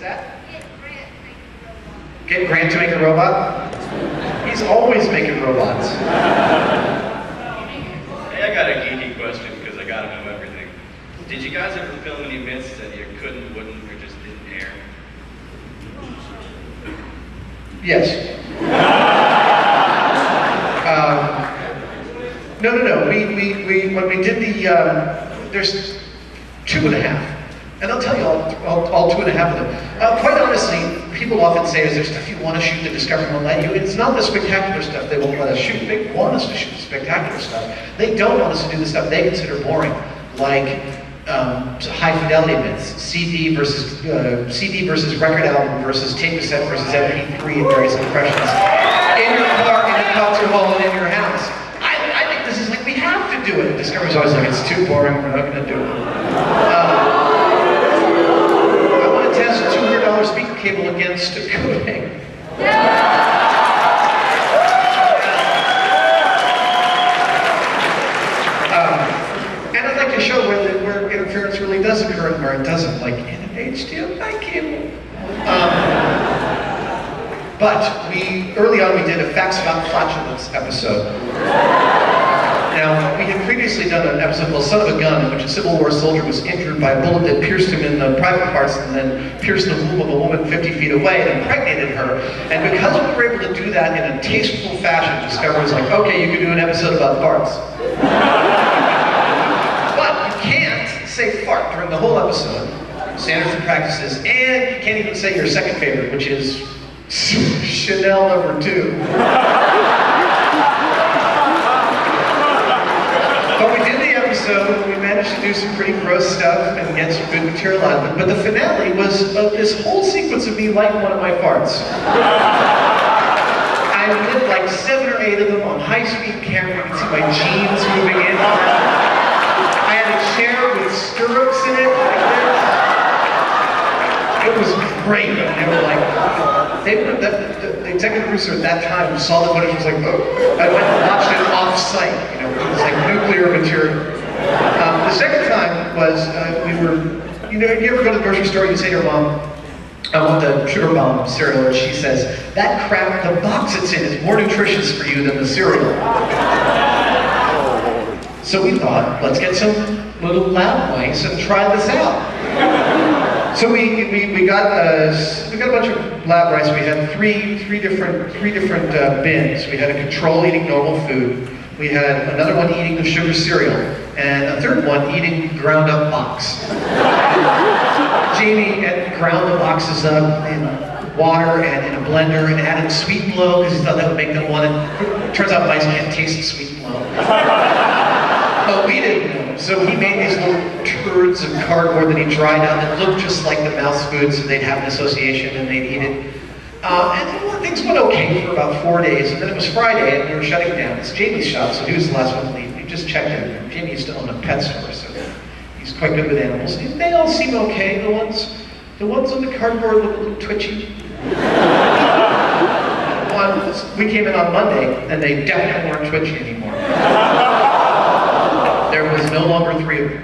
that? Get Grant to make a robot? He's always making robots. Hey, I got a geeky question because I gotta know everything. Did you guys ever film any myths that you couldn't, wouldn't, or just didn't air? Yes. No. When we did the, there's 2.5. And I'll tell you all 2.5 of them. Quite honestly, people often say, is there stuff you want to shoot that Discovery won't let you? It's not the spectacular stuff they won't let us shoot. They want us to shoot the spectacular stuff. They don't want us to do the stuff they consider boring, like high fidelity myths, CD versus record album versus tape cassette versus MP3 and various impressions. In your car, in a concert hall, and in your house. I think this is like, we have to do it. Discovery's always like, it's too boring, we're not going to do it. Test $200 speaker cable against a coating. And I'd like to show where interference really does occur and where it doesn't, like in an HDMI cable. But early on we did a Facts About Flatulence episode. Now, we had previously done an episode called Son of a Gun, in which a Civil War soldier was injured by a bullet that pierced him in the private parts and then pierced the womb of a woman 50 feet away and impregnated her. And because we were able to do that in a tasteful fashion, Discovery was like, okay, you can do an episode about farts. But you can't say fart during the whole episode, standards and practices, and you can't even say your second favorite, which is Chanel #2. But we did the episode, we managed to do some pretty gross stuff and get some good material out of it. But the finale was this whole sequence of me lighting one of my farts. I did like 7 or 8 of them on high-speed camera. You can see my jeans moving in. I had a chair with stirrups in it, like this. It was great. And they were like, the executive producer at that time saw the footage and was like, oh. I went and watched it off-site. It was like nuclear material. The second time was, we were, you ever go to the grocery store, you say to your mom, I want the sugar bomb cereal, and she says, that crap, the box it's in is more nutritious for you than the cereal. So we thought, let's get some little lab mice and try this out. So we got a bunch of lab mice. We had three different bins. We had a control eating normal food. We had another one eating the sugar cereal, and a third one eating ground up box. Jamie had ground the boxes up in water and in a blender and added sweet and low because he thought that would make them want it. Turns out mice can't taste sweet and low. But we didn't know. So he made these little turds of cardboard that he dried out that looked just like the mouse food, so they'd have an association and they'd eat it. And things went okay for about 4 days, and then it was Friday and we were shutting down. It's Jamie's shop, so he was the last one to leave. He just checked in. Jamie used to own a pet store, so he's quite good with animals. And they all seem okay. The ones on the cardboard look a little twitchy. We came in on Monday, and they definitely weren't twitchy anymore. There was no longer 3 of them.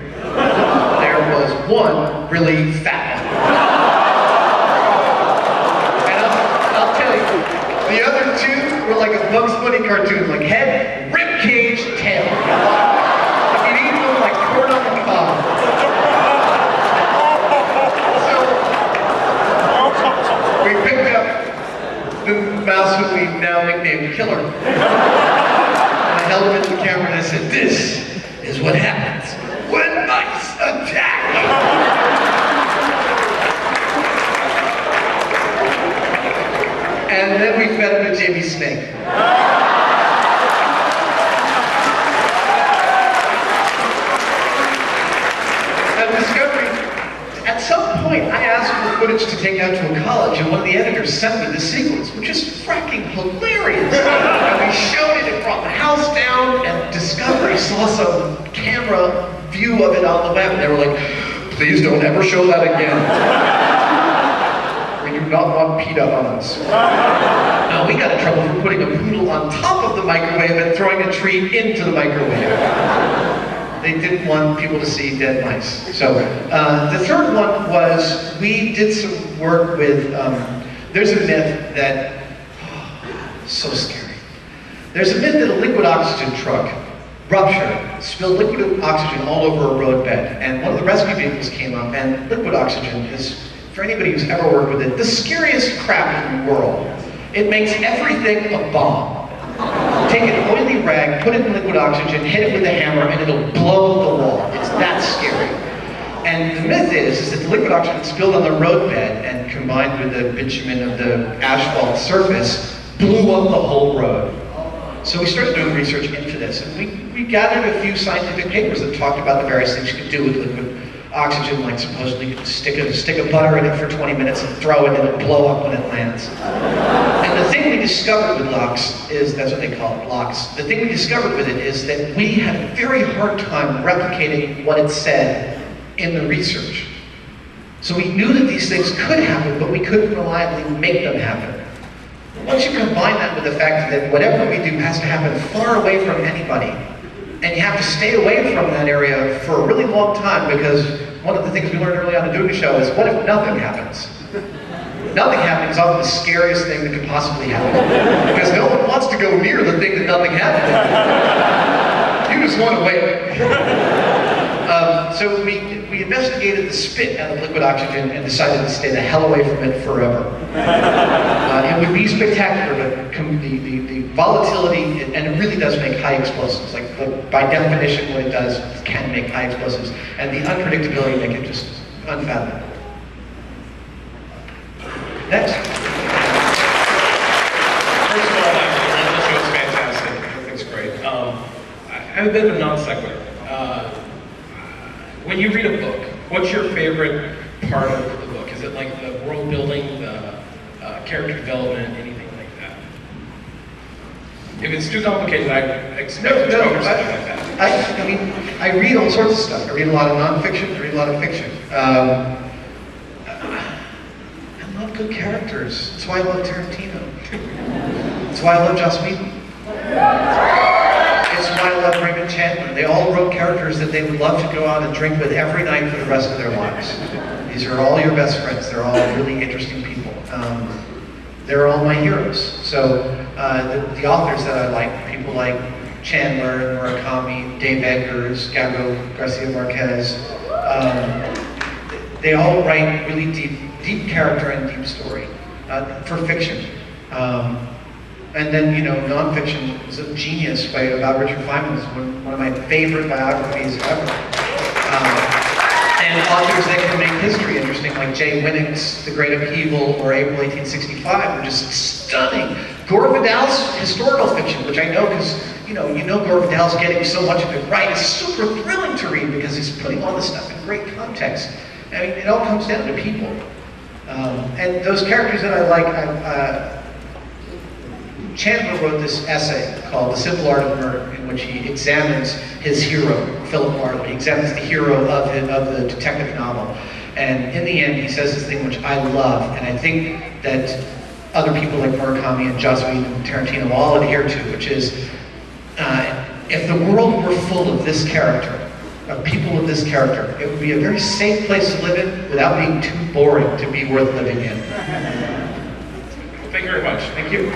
There was one really fat one. And I'll tell you, the other 2 were like a Bugs Bunny cartoon, like head, rib cage, tail. You'd eat them like corn on the cob. So we picked up the mouse who we now nicknamed Killer. And I held him into the camera and I said, this is what happens when mice attack. And then we fed him a Jamie snake. And Discovery, at some point, I asked for footage to take out to a college, and one of the editors sent me the sequence, which is fracking hilarious. And we showed it, it brought the house down, and Discovery saw some camera view of it on the web, and they were like, please don't ever show that again. We do not want PETA on us. No, we got in trouble for putting a poodle on top of the microwave and throwing a treat into the microwave. They didn't want people to see dead mice. So the third one was we did some work with, there's a myth that, so scary. There's a myth that a liquid oxygen truck ruptured, spilled liquid oxygen all over a roadbed, and one of the rescue vehicles came up, and liquid oxygen is, for anybody who's ever worked with it, the scariest crap in the world. It makes everything a bomb. Take an oily rag, put it in liquid oxygen, hit it with a hammer, and it'll blow the wall. It's that scary. And the myth is that the liquid oxygen spilled on the roadbed and combined with the bitumen of the asphalt surface blew up the whole road. So we started doing research into this, and we gathered a few scientific papers that talked about the various things you could do with liquid oxygen, like supposedly you could stick a butter in it for 20 minutes and throw it and it'll blow up when it lands. And the thing we discovered with LOX is, that's what they call it, LOX. The thing we discovered with it is that we had a very hard time replicating what it said in the research. So we knew that these things could happen, but we couldn't reliably make them happen. Once you combine that with the fact that whatever we do has to happen far away from anybody, and you have to stay away from that area for a really long time, because one of the things we learned early on in doing the show is, what if nothing happens? Nothing happening is often the scariest thing that could possibly happen, because no one wants to go near the thing that nothing happened. You just want to wait. So we investigated the spit out of liquid oxygen and decided to stay the hell away from it forever. It would be spectacular, but the volatility, and it really does make high explosives. Like by definition, what it does can make high explosives, and the unpredictability make it just unfathomable. Next. First of all, the show is fantastic. Everything's great. I have a bit of a non sequitur. When you read a book, what's your favorite part of the book? Is it like the world building, the character development, anything like that? If it's too complicated, I expect something like that. I mean, I read all sorts of stuff. I read a lot of nonfiction, I read a lot of fiction. I love good characters. That's why I love Tarantino. That's why I love Joss Whedon. It's why I love Raymond Chandler. They all wrote characters that they would love to go out and drink with every night for the rest of their lives. These are all your best friends. They're all really interesting people. They're all my heroes. So the authors that I like, people like Chandler, Murakami, Dave Eggers, Gabriel Garcia Marquez, they all write really deep character and deep story for fiction. And then, you know, nonfiction is a genius about Richard Feynman. It's one of my favorite biographies ever. And authors that can make history interesting, like Jay Winnick's The Great Upheaval or April 1865, are just stunning. Gore Vidal's historical fiction, which I know because, you know Gore Vidal's getting so much of it right, is super thrilling to read because he's putting all this stuff in great context. I mean, it all comes down to people. And those characters that I like, Chandler wrote this essay called The Simple Art of Murder, in which he examines his hero, Philip Marlowe. He examines the hero of the detective novel. And in the end, he says this thing which I love, and I think that other people like Murakami and Joss Whedon and Tarantino all adhere to, which is, if the world were full of this character, of people of this character, it would be a very safe place to live in without being too boring to be worth living in. Thank you very much. Thank you.